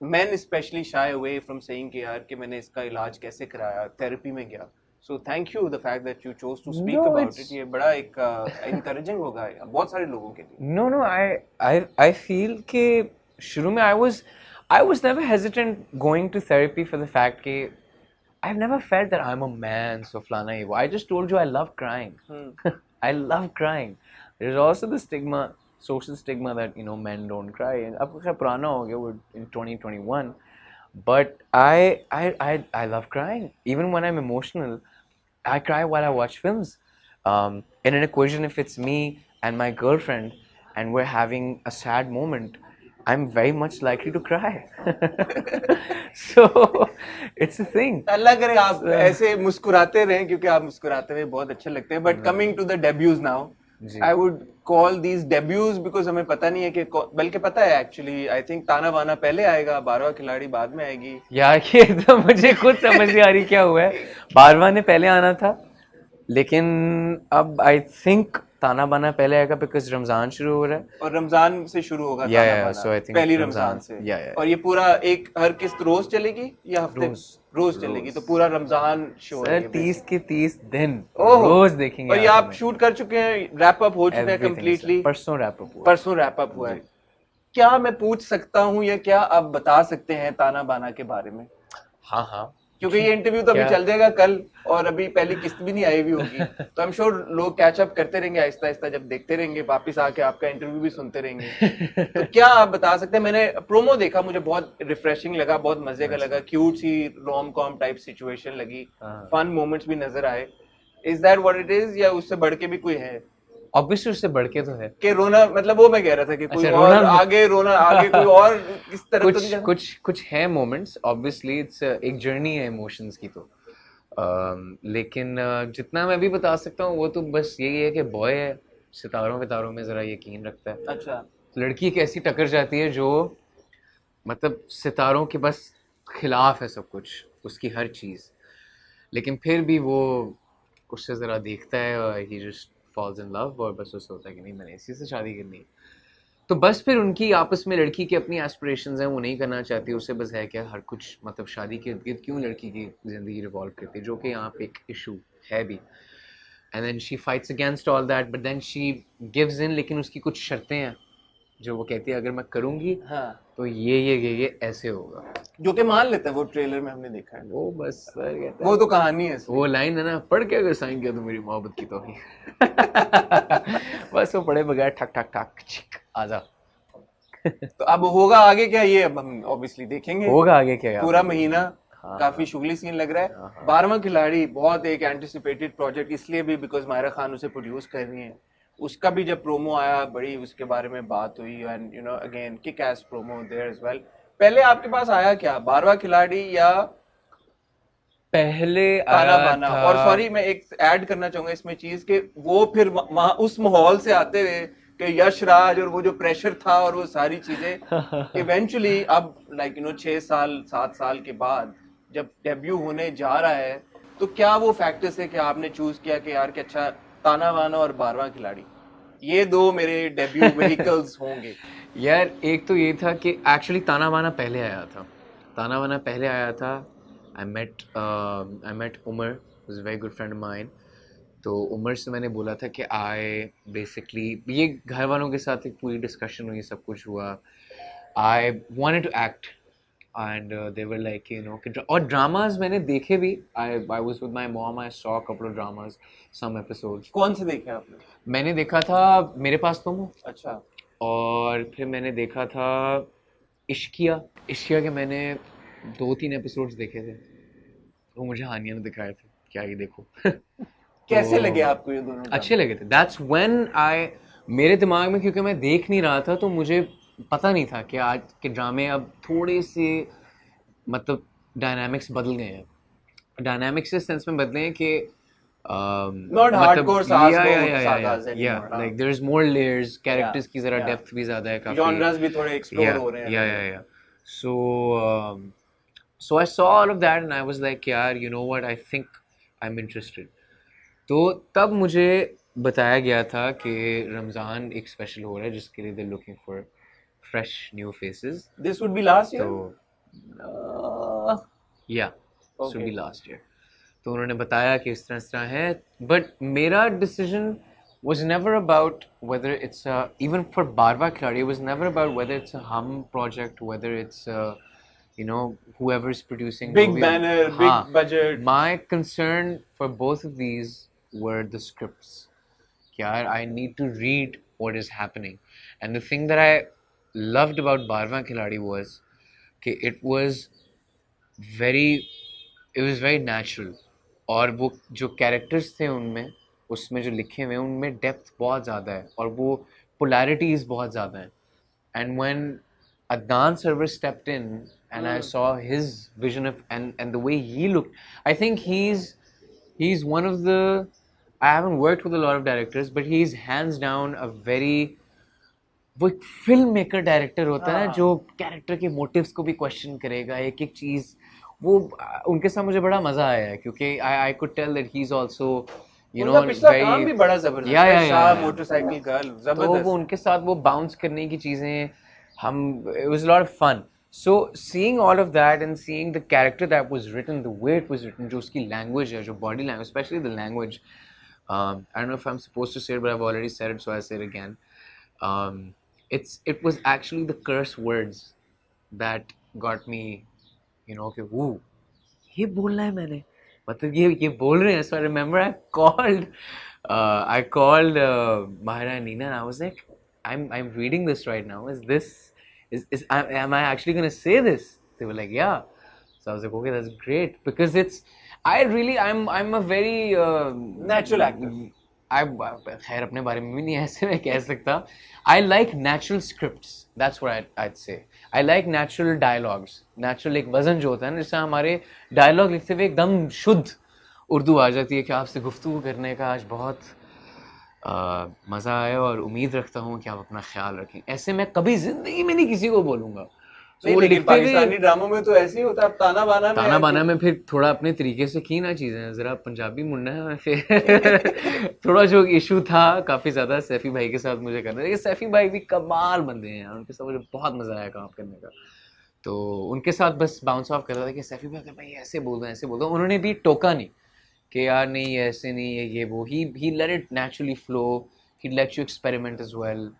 men especially shy away from saying कि यार कि मैंने इसका इलाज कैसे कराया, therapy में गया. So thank you the fact that you chose to speak No, about it. ये बड़ा एक encouraging होगा बहुत सारे लोगों के लिए. No, no, I feel कि शुरू में I was never hesitant going to therapy for the fact कि I've never felt that I'm a man, so flana ye wo. I just told you I love crying. I love crying. There's also the stigma, social stigma that men don't cry. And अब खैर पुराना हो गया, we're in 2021. But I love crying. Even when I'm emotional, I cry while I watch films. In an equation, if it's me and my girlfriend and we're having a sad moment, I'm very much likely to cry. So it's a thing. अल्लाह करे आप ऐसे मुस्कुराते रहें क्योंकि आप मुस्कुराते हुए बहुत अच्छे लगते हैं. But coming to the debuts now, I would call these debuts because हमें पता नहीं है कि बल्कि पता है actually I think ताना बाना पहले आएगा, बारवा खिलाड़ी बाद में आएगी. यार ये तो मुझे खुद समझ नहीं आ रही क्या हुआ है. बारवां ने पहले आना था, लेकिन अब I think ताना बाना पहले आएगा because रमजान शुरू हो रहा है और रमजान से शुरू होगा Yeah, ताना yeah, बाना. so I think पहली रमजान रमजान से. Yeah. और ये पूरा एक हर किस्त रोज चलेगी या हफ्ते रोज चलेगी, तो पूरा रमजान शो है. सर 30 के 30 दिन ओह, रोज देखेंगे. और ये आप शूट कर चुके हैं, रैप अप हो चुका है कंप्लीटली. परसों रैप अप हुआ. परसों रैप अप हुआ है. क्या मैं पूछ सकता हूँ या क्या आप बता सकते हैं ताना बाना के बारे में? हाँ हाँ, क्योंकि ये इंटरव्यू तो अभी चल जाएगा कल और अभी पहली किस्त भी नहीं आई हुई होगी, तो आई एम श्योर लोग कैच अप करते रहेंगे आहिस्ता आहिस्ता. जब देखते रहेंगे वापस आके आपका इंटरव्यू भी सुनते रहेंगे. तो क्या आप बता सकते हैं? मैंने प्रोमो देखा, मुझे बहुत रिफ्रेशिंग लगा, बहुत मजे का लगा, क्यूट सी रोम कॉम टाइप सिचुएशन लगी, फन मोमेंट्स भी नजर आए. Is that what it is या उससे बढ़ के भी कोई है? ऑब्वियसली उससे बढ़ के तो है कि रोना, मतलब वो मैं कह रहा था कि कोई अच्छा, और आगे रोना, आगे कोई और इस तरह तो नहीं. कुछ है मोमेंट्स. ऑब्वियसली इट्स एक जर्नी है इमोशंस की. तो लेकिन जितना मैं भी बता सकता हूँ वो तो बस यही है कि बॉय है, सितारों वितारों में जरा यकीन रखता है. अच्छा. लड़की एक ऐसी टक्कर जाती है जो मतलब सितारों के बस खिलाफ है सब कुछ, उसकी हर चीज, लेकिन फिर भी वो उससे जरा देखता है और ही जस्ट फॉल्स इन लव और बस उससे होता है कि नहीं मैंने इसी से शादी करनी है. तो बस फिर उनकी आपस में, लड़की की अपनी एस्पिरेशंस हैं, वो नहीं करना चाहती, उससे बस है क्या हर कुछ मतलब शादी के इर्द गिर्द क्यों लड़की की जिंदगी रिवॉल्व करती है, जो कि यहाँ पे एक इशू है भी. And then she fights against all that but then she gives in. लेकिन उसकी कुछ शर्तें हैं जो वो कहती है अगर मैं करूंगी तो ये ऐसे होगा, जो कि मान लेता है. वो ट्रेलर में हमने देखा है. वो बस सर कहता है, वो तो कहानी है. वो लाइन है ना, पढ़ के अगर साइन किया तो मेरी मोहब्बत की तौहीन. बस वो पढ़े बगैर ठक ठक ठक छिक आजा. तो अब होगा आगे क्या, ये अब हम ऑब्वियसली देखेंगे. होगा आगे क्या पूरा महीना. हाँ, काफी शुगली सीन लग रहा है. 12वां खिलाड़ी बहुत एक एंटिसिपेटेड प्रोजेक्ट इसलिए भी बिकॉज मायरा खान उसे प्रोड्यूस कर रही हैं. उसका भी जब प्रोमो आया बड़ी उसके बारे में बात हुई and you know again kick S promo there as well. पहले आपके पास आया क्या 12वां खिलाड़ी या पहले ताना बाना? और सॉरी मैं एक ऐड करना चाहूंगा इसमें चीज के वो फिर वहां उस माहौल से आते हुए कि यश राज और वो जो प्रेशर था और वो सारी चीजें इवेंचुअली अब लाइक यू नो 6 साल 7 साल के बाद जब डेब्यू होने जा रहा है, तो क्या वो फैक्टर्स है कि आपने चूज किया कि यार कि अच्छा ताना बाना और 12वां खिलाड़ी ये दो मेरे डेब्यू व्हीकल्स होंगे? यार एक तो ये था कि एक्चुअली ताना बाना पहले आया था. ताना बाना पहले आया था. I met Umar, was a very good friend of mine. तो उमर से मैंने बोला था कि आई बेसिकली, ये घर वालों के साथ एक पूरी डिस्कशन हुई, सब कुछ हुआ. I wanted to act and they were like you know. और ड्रामाज मैंने देखे भी. I was with my mom, I saw a couple of dramas, some episodes. कौन से देखे आपने? मैंने देखा था मेरे पास तुम हो. अच्छा. और फिर मैंने देखा था इश्किया के मैंने 2-3 एपिसोड्स देखे थे. वो मुझे हानिया ने दिखाए थे क्या ये देखो. कैसे लगे आपको ये दोनों? अच्छे लगे थे. दैट्स व्हेन आई, मेरे दिमाग में, क्योंकि मैं देख नहीं रहा था तो मुझे पता नहीं था कि आज के ड्रामे अब थोड़े से मतलब डायनामिक्स बदल गए हैं. डायनामिक्स इस सेंस में बदले हैं कि Not hardcore saas yeah, yeah, बहुत yeah, yeah, सादास yeah, anymore, yeah, like there's more layers, characters की जरा yeah. depth भी ज़्यादा है काफी, Genres भी थोड़े explore yeah, हो रहे हैं yeah, नए. yeah, yeah. So so I saw all of that and I was like यार, you know what, I think I'm interested. तो तब मुझे बताया गया था कि रमज़ान एक स्पेशल हो रहा है जिसके लिए they're looking for fresh new faces. This would be last year? तो yeah, this would be Okay. last year. तो उन्होंने बताया कि इस तरह है, बट मेरा decision was never about whether it's a, even for Baarwan Khiladi, it was never about whether it's a hum project, whether it's you know, whoever's producing Big banner, big budget. My concern for both of these were the scripts. यार, I need to read what is happening, and the thing that I loved about Baarwan Khiladi was कि very it was very natural. और वो जो characters थे उनमें, उसमें जो लिखे हुए हैं उनमें डेप्थ बहुत ज़्यादा है और वो polarities बहुत ज़्यादा हैं. And when Adnan Server stepped in and I saw his vision of and the way he looked, I think he's one of the, I haven't worked with a lot of directors, but he's hands down a very, वो एक film maker director होता है जो character के motives को भी question करेगा, एक एक चीज. वो उनके साथ मुझे बड़ा मजा आया है क्योंकि I could tell that he is also, you know, पिछला काम भी बड़ा जबरदस्त है. शाह मोटरसाइकिल गर्ल जबरदस्त. तो वो उनके साथ वो बाउंस करने की चीजें, हम, it was a lot of fun. So seeing all of that and seeing the character that was written, the way it was written, जो उसकी language है, जो body language, especially the language, I don't know if I'm supposed to say it, but I've already said it, so I'll say it again. It was actually the curse words that got me, you know, कि वो ये बोलना है मैंने, मतलब ये बोल रहे हैं. So I remember I called Mahara and Nina and I was like, I'm reading this right now. Am I actually gonna say this? They were like, yeah. So I was like, okay, that's great because I'm a very natural actor. खैर अपने बारे में भी नहीं ऐसे मैं कह सकता. I like natural scripts. That's what I'd say. I like natural dialogues. Natural एक वजन जो होता है ना, जिससे हमारे डायलॉग लिखते हुए एकदम शुद्ध उर्दू आ जाती है कि आपसे गुफ्तगू करने का आज बहुत मज़ा आया और उम्मीद रखता हूँ कि आप अपना ख्याल रखें. ऐसे मैं कभी जिंदगी में नहीं किसी को बोलूँगा. नहीं, लेकिन पाकिस्तानी ड्रामों में तो ऐसे ही होता है. ताना बाना में फिर थोड़ा अपने तरीके से की ना चीजें, जरा पंजाबी मुन्ना है फिर थोड़ा जो इशू था काफी ज्यादा सैफी भाई के साथ मुझे करना, लेकिन सैफी भाई भी कमाल बंदे हैं, उनके साथ मुझे बहुत मजा आया काम करने का. तो उनके साथ बस बाउंस ऑफ कर रहा था कि सैफी भाई अगर भाई ऐसे बोल दो. उन्होंने भी टोका नहीं कि यार नहीं ऐसे नहीं है ये वो. He let it naturally flow. He let you experiment as well.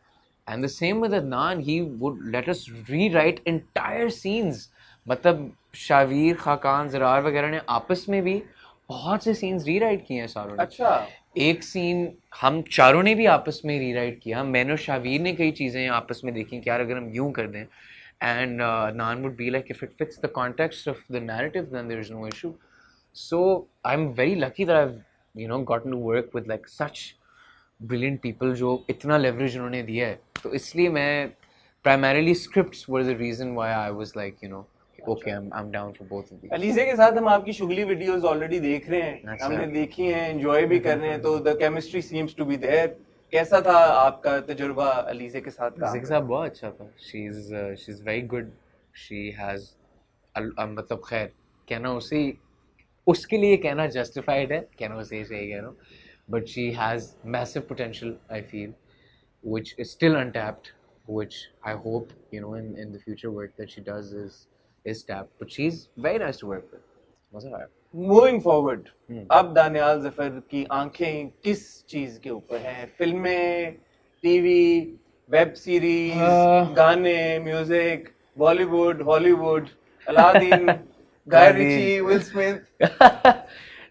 And the same with Adnan, he would let us rewrite entire scenes. मतलब शावीर, खाकान, ज़रार वगैरह ने आपस में भी बहुत से सीन्स रीराइट किए हैं सारों ने. अच्छा. एक सीन हम चारों ने भी आपस में रीराइट किया. मैंने और शावीर ने कई चीज़ें आपस में देखी कि यार अगर हम यूं कर दें, and Adnan would be like, if it fits the context of the narrative, then there is no issue. So I'm very lucky that I've, you know, gotten to work with like such brilliant people जो इतना leverage उन्होंने दिया है. तो इसलिए मैं primarily scripts were the reason why I was like, you know, okay, I'm down for both of these. Alizeh के साथ हम आपकी शुगली वीडियोस ऑलरेडी देख रहे हैं. हमने देखी हैं, एंजॉय भी कर रहे हैं. तो the chemistry seems to be there. कैसा था आपका तजुर्बा अलीज़े के साथ का? अलीज़े के साथ बहुत अच्छा था. She's very good. She has मतलब खैर कहना उसके लिए कहना justified है, कहना उसे सही कह रहा हूँ. But she has massive potential, I feel, which is still untapped, which I hope, you know, in the future work that she does is tapped. But she's very nice to work with. मजा आया. Moving forward, अब दानियाल ज़फ़र की आंखें किस चीज के ऊपर हैं? फिल्में, टीवी, वेब सीरीज, गाने, music, Bollywood, Hollywood, Aladdin, Guy Ritchie, Will Smith.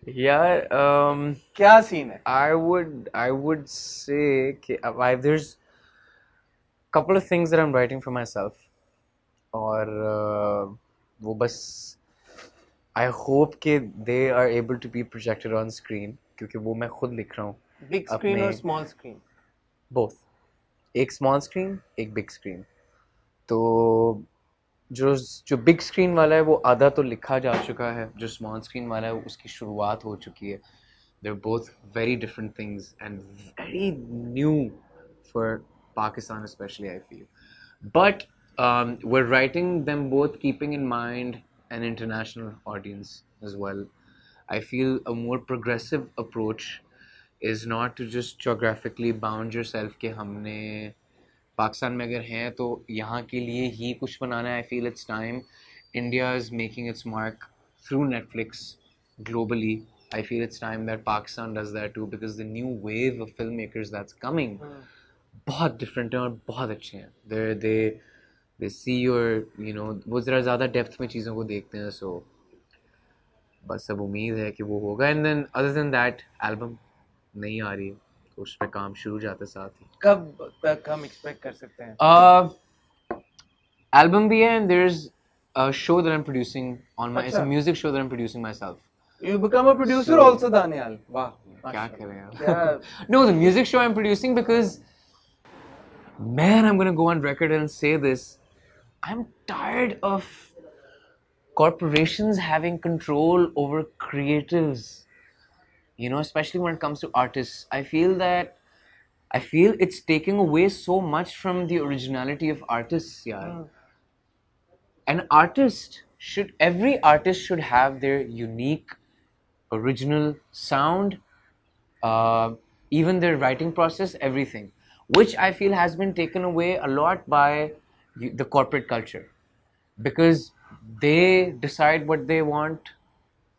यार क्या सीन है? I would say कि there's couple of things that I'm writing for myself और वो बस I hope कि they are able to be projected on screen क्योंकि वो मैं खुद लिख रहा हूँ. Big screen और small screen? Both. एक small screen, एक big screen. तो जो बिग स्क्रीन वाला है वो आधा तो लिखा जा चुका है, जो स्मॉल स्क्रीन वाला है उसकी शुरुआत हो चुकी है. They're both very different things and very new for Pakistan, especially, I feel. But we're writing them both keeping in mind an international audience as well. I feel a more progressive approach is not to just geographically bound yourself कि हमने पाकिस्तान में अगर हैं तो यहाँ के लिए ही कुछ बनाना है. I feel it's time. India is making its mark through Netflix globally. I feel it's time that Pakistan does that too, because the new wave of filmmakers that's coming बहुत different हैं और बहुत अच्छे हैं. They see your, you know, वो ज़रा ज़्यादा depth में चीज़ों को देखते हैं. So बस अब उम्मीद है कि वो होगा. And then other than that, album नहीं आ रही है तो उस पर काम शुरू जाता साथ ही. कब तक हम एक्सपेक्ट कर सकते हैं? Album भी है, and there's a show that I'm producing on my, it's a music show that I'm producing myself. You become a producer also, Danyal. Wow. क्या करें यार? No, the music show I'm producing because, man, I'm gonna go on record and say this. I'm tired of corporations having control over creatives. You know, especially when it comes to artists. I feel it's taking away so much from the originality of artists, yeah. Every artist should have their unique, original sound, even their writing process, everything, which I feel has been taken away a lot by the corporate culture, because they decide what they want,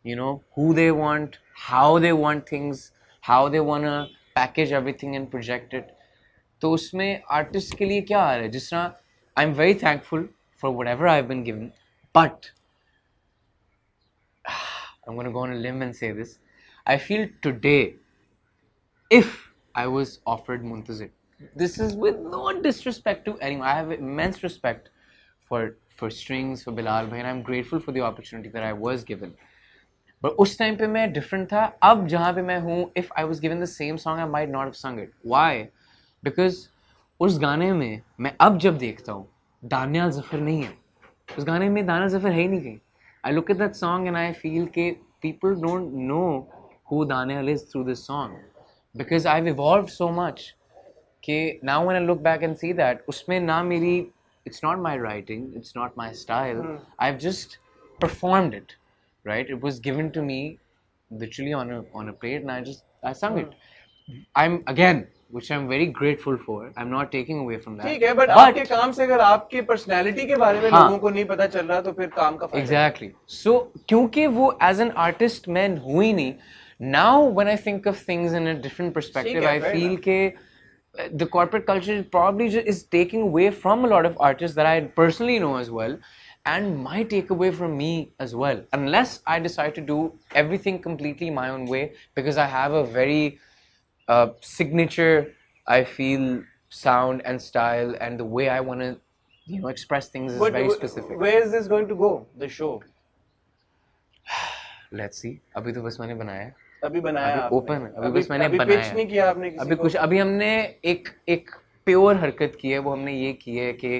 you know, who they want, how they want things, how they want to package everything and project it. तो उसमें artist के लिए क्या आ रहा है? जिस तरह I'm very thankful for whatever I've been given, but I'm going to go on a limb and say this. I feel today, if I was offered Muntazir, this is with no disrespect to anyone. I have immense respect for Strings, for Bilal bhai, and I'm grateful for the opportunity that I was given. But उस time पे मैं different था. अब जहाँ पे मैं हूँ, if I was given the same song, I might not have sung it. Why? Because उस गाने में मैं अब जब देखता हूँ, दानियाल ज़फ़र नहीं है. उस गाने में दानियाल ज़फ़र है ही नहीं कहीं. I look at that song and I feel कि people don't know who Danyal is through this song, because I've evolved so much. कि now when I look back and see that, उसमें ना मेरी, it's not my writing, it's not my style. I've just performed it. Right, it was given to me literally on a plate, and I sung it. I'm again, which I'm very grateful for. I'm not taking away from that. ठीक है, but आपके काम से अगर आपके personality के बारे में लोगों को नहीं पता चल रहा तो फिर काम का फायदा. Exactly. So क्योंकि वो as an artist मैं हुई नहीं. Now when I think of things in a different perspective, I feel कि the corporate culture probably is taking away from a lot of artists that I personally know as well, and might take away from me as well, unless I decide to do everything completely my own way, because I have a very signature, I feel, sound and style, and the way I want to, you know, express things is very specific. Where is this going to go, the show? Let's see. अभी तो बस मैंने बनाया. अभी बनाया. अभी open. अभी बस मैंने बनाया. अभी pitch नहीं किया आपने किसी को. अभी कुछ. अभी हमने एक प्योर हरकत की है. वो हमने ये की है कि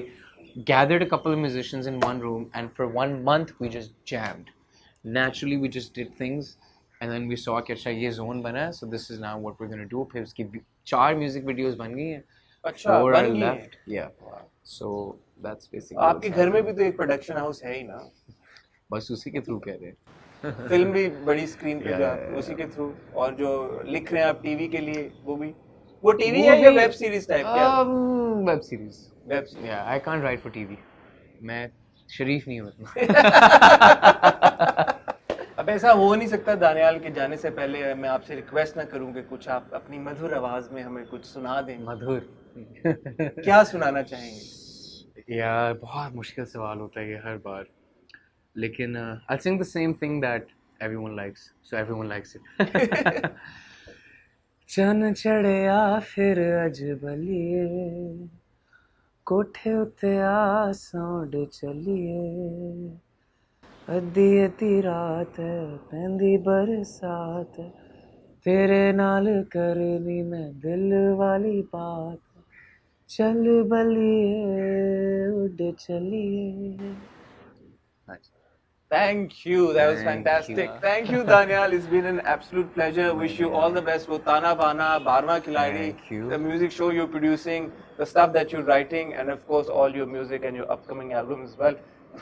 gathered a couple of musicians in one room, and for 1 month we just jammed. Naturally we just did things, and then we saw कि अच्छा ये zone बना, so this is now what we're going to do. फिर उसकी 4 music videos बन गई हैं. अच्छा, 4 बन are गई left. Yeah. So that's basically. आपके घर में भी तो एक production house है ही ना. बस उसी के थ्रू कह रहे हैं. फिल्म भी बड़ी स्क्रीन पे जो आप उसी के थ्रू, और जो लिख रहे हैं आप टीवी के लिए, वो टीवी है या वेब सीरीज टाइप क्या? Web series. Yeah, I can't write for TV. मैं शरीफ नहीं हूँ. अब ऐसा हो नहीं सकता दानियाल के जाने से पहले मैं आपसे रिक्वेस्ट ना करूं कि कुछ आप अपनी मधुर आवाज में हमें कुछ सुना दें. मधुर. क्या सुनाना चाहेंगे? यार बहुत मुश्किल सवाल होता है ये हर बार, लेकिन I'll sing the same thing that everyone likes, so everyone likes it. चन चढ़िया फिर अजबलिए, कोठे उत्ते आसौंड चलिए, अद्धी अद्धी रात पैंदी बरसात, तेरे नाल करनी मैं दिल वाली बात, चल बलिए उड़ चलिए. Thank you. That was Thank fantastic. you. Thank you, Danyal. It's been an absolute pleasure. Wish you all the best for Tana, Bana, Baarwan, Khiladi, Thank you. the music show you're producing, the stuff that you're writing, and of course all your music and your upcoming album as well.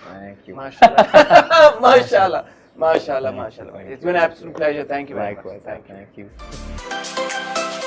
Thank you. Mashallah. Mashallah. Mashallah. Mashallah. It's been an absolute pleasure. Thank you very much. Likewise. Thank you. Thank you.